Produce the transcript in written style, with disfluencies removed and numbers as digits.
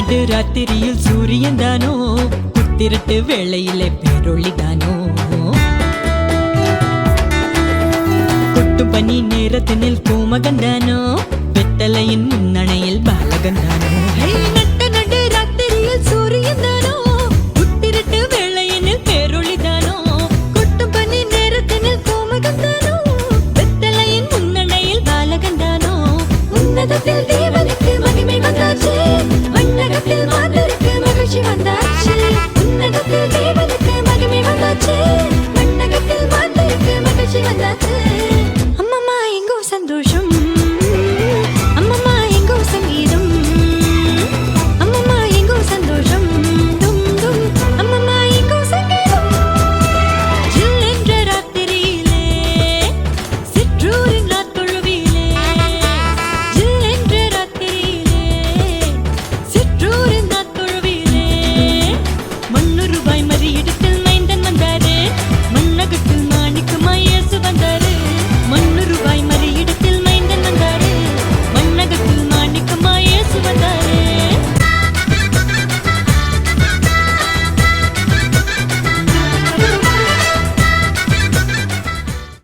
நடு ராத்திரியில் சூரியன் தானோ, புத்திரட்டு வேளையிலே பேரொளி தானோ, கொட்டும் பனி நேரத்தினில் பூமகன் தானோ, வெத்தலையின் முன்னணையில் பாலகன் தானோ. நடு ராத்திரியில் சூரியன் தானோ, புத்திரட்டு வேளையினில் பேரொளி தானோ, கொட்டும் பனி நேரத்தினில் பூமகன் தானோ, வெத்தலையின் முன்னணையில் பாலகன் தானோ. உன்னதத்தில் தேவனுக்கு மகிமை வந்தாச்சு, மண்ணகத்தில் மாந்தருக்கு மகிழ்ச்சி வந்தாச்சு. உன்னதத்தில் தேவனுக்கு மகிமை வந்தாச்சு, மண்ணகத்தில் மாந்தருக்கு மகிழ்ச்சி வந்தாச்சு.